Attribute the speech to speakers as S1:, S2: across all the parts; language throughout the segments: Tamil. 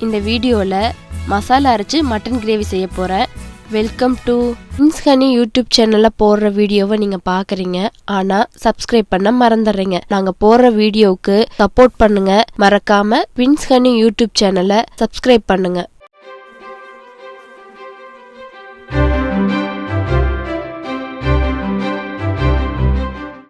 S1: இந்த வீடியோல மசாலா அரைச்சு மட்டன் கிரேவி செய்ய போறேன். Welcome to Prince honey YouTube சேனல்ல போடுற வீடியோவை நீங்க பாக்குறீங்க. ஆனா சப்ஸ்கிரைப் பண்ண மறந்துடுறீங்க. நாங்க போடுற வீடியோவுக்கு சப்போர்ட் பண்ணுங்க. மறக்காம பிரின்ஸ் ஹனி யூடியூப் சேனலை சப்ஸ்கிரைப் பண்ணுங்க.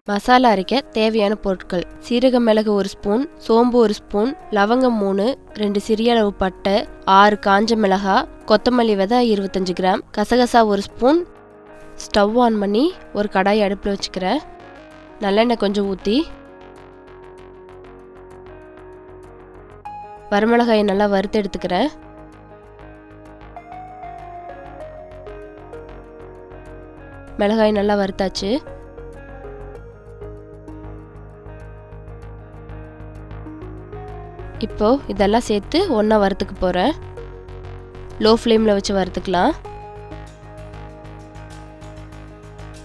S1: மசாலா அரைக்க தேவையான பொருட்கள்: சீரக மிளகு 1 ஸ்பூன், சோம்பு 1 ஸ்பூன், லவங்கம் 3, 2 சிறிய அளவு பட்டை, 6 காஞ்ச மிளகாய், கொத்தமல்லி விதை 25 கிராம், கசகசா 1 ஸ்பூன். ஸ்டவ் ஆன் பண்ணி ஒரு கடாய் அடுப்பில் வச்சுக்கிறேன். நல்லெண்ணெய் கொஞ்சம் ஊற்றி வரமிளகாயை நல்லா வறுத்து எடுத்துக்கிறேன். மிளகாய் நல்லா வறுத்தாச்சு. இப்போ இதெல்லாம் சேர்த்து ஒன்றா வறுத்துக்க போகிறேன். லோ ஃப்ளேமில் வச்சு வறுத்துக்கலாம்.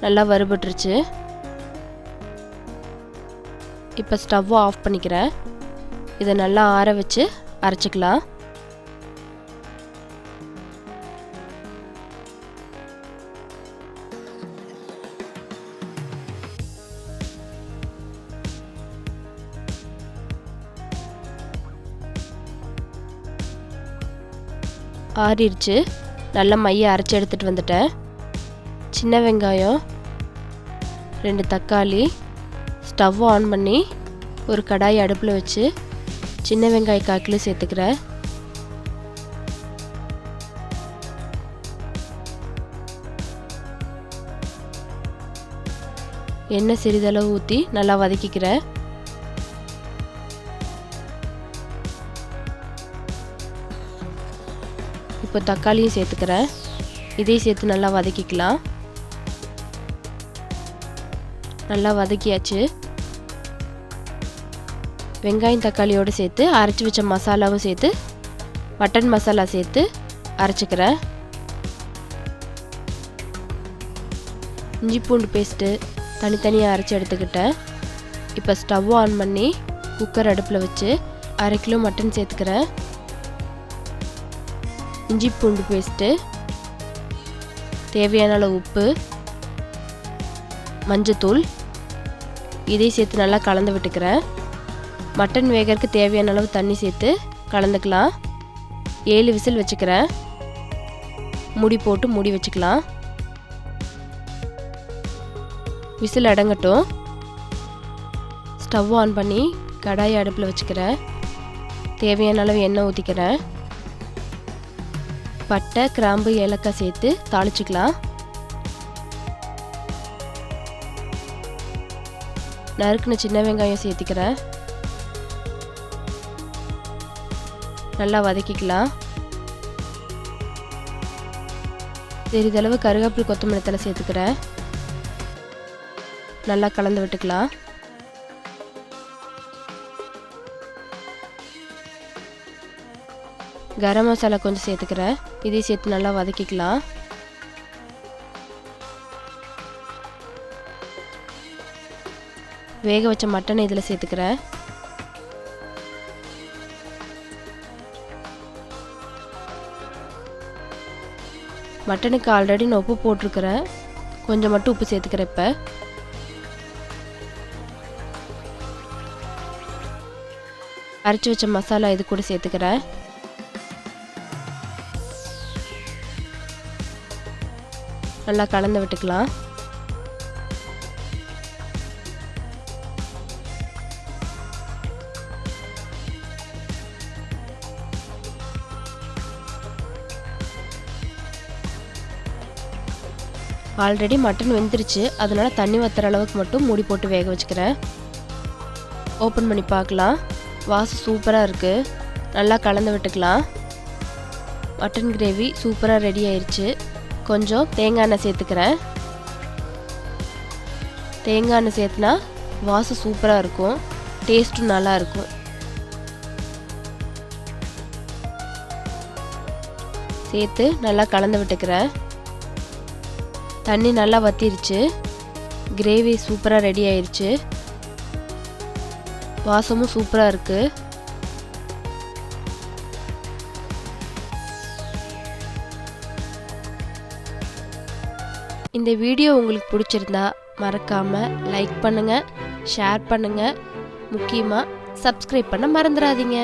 S1: நல்லா வறுபட்டுருச்சு. இப்போ ஸ்டவ்வை ஆஃப் பண்ணிக்கிறேன். இதை நல்லா ஆற வச்சு அரைச்சிக்கலாம். ஆறிடுச்சு. நல்ல மைய அரைச்சி எடுத்துகிட்டு வந்துட்டேன். சின்ன வெங்காயம், 2 தக்காளி. ஸ்டவ் ஆன் பண்ணி ஒரு கடாய் அடுப்பில் வச்சு சின்ன வெங்காய 1/4 கிலோ சேர்த்துக்கிறேன். எண்ணெய் சிறிதளவு ஊற்றி நல்லா வதக்கிக்கிறேன். இப்போ தக்காளியும் சேர்த்துக்கிறேன். இதையும் சேர்த்து நல்லா வதக்கிக்கலாம். நல்லா வதக்கியாச்சு. வெங்காயம் தக்காளியோடு சேர்த்து அரைச்சி வச்ச மசாலாவும் சேர்த்து மட்டன் மசாலா சேர்த்து அரைச்சிக்கிறேன். இஞ்சி பூண்டு பேஸ்ட்டு தனித்தனியாக அரைச்சி எடுத்துக்கிட்டேன். இப்போ ஸ்டவ் ஆன் பண்ணி குக்கர் அடுப்பில் வச்சு 1/2 கிலோ மட்டன் சேர்த்துக்கிறேன். இஞ்சி பூண்டு பேஸ்ட்டு, தேவையான அளவு உப்பு, மஞ்சத்தூள், இதை சேர்த்து நல்லா கலந்து விட்டுக்கிறேன். மட்டன் வேகறதுக்கு தேவையான அளவு தண்ணி சேர்த்து கலந்துக்கலாம். 7 விசில் வச்சுக்கிறேன். மூடி போட்டு மூடி வச்சுக்கலாம். விசில் அடங்கட்டும். ஸ்டவ் ஆன் பண்ணி கடாயை அடுப்பில் வச்சுக்கிறேன். தேவையான அளவு எண்ணெய் ஊற்றிக்கிறேன். பட்டை, கிராம்பு, ஏலக்காய் சேர்த்து தாளிச்சுக்கலாம். நறுக்குன சின்ன வெங்காயம் சேர்த்துக்கிறேன். நல்லா வதக்கிக்கலாம். சிறிதளவு கருவேப்பிலை, கொத்தமல்லி தழை சேர்த்துக்கிறேன். நல்லா கலந்து விட்டுக்கலாம். கரம் மசாலா கொஞ்சம் சேர்த்துக்கிறேன். இதையும் சேர்த்து நல்லா வதக்கிக்கலாம். வேக வச்ச மட்டனை இதில் சேர்த்துக்கிறேன். மட்டனுக்கு ஆல்ரெடி நான் உப்பு போட்டிருக்கிறேன். கொஞ்சம் மட்டும் உப்பு சேர்த்துக்கிறேன். இப்போ அரைச்சி வச்ச மசாலா இது கூட சேர்த்துக்கிறேன். நல்லா கலந்து விட்டுக்கலாம். ஆல்ரெடி மட்டன் வெந்துருச்சு. அதனால தண்ணி வத்துற அளவுக்கு மட்டும் மூடி போட்டு வேக வச்சுக்கிறேன். ஓப்பன் பண்ணி பார்க்கலாம். வாசம் சூப்பராக இருக்குது. நல்லா கலந்து விட்டுக்கலாம். மட்டன் கிரேவி சூப்பராக ரெடி ஆயிடுச்சு. கொஞ்சம் தேங்காய் எண்ணெய் சேர்த்துக்கிறேன். தேங்காய் எண்ணெய் சேர்த்துனா வாசம் சூப்பராக இருக்கும். டேஸ்ட்டும் நல்லா இருக்கும். சேர்த்து நல்லா கலந்து விட்டுக்கிறேன். தண்ணி நல்லா வத்திருச்சு. கிரேவி சூப்பராக ரெடி ஆயிடுச்சு. வாசமும் சூப்பராக இருக்குது. இந்த வீடியோ உங்களுக்கு பிடிச்சிருந்தா மறக்காமல் லைக் பண்ணுங்கள், ஷேர் பண்ணுங்கள், முக்கியமாக சப்ஸ்கிரைப் பண்ண மறந்துடாதீங்க.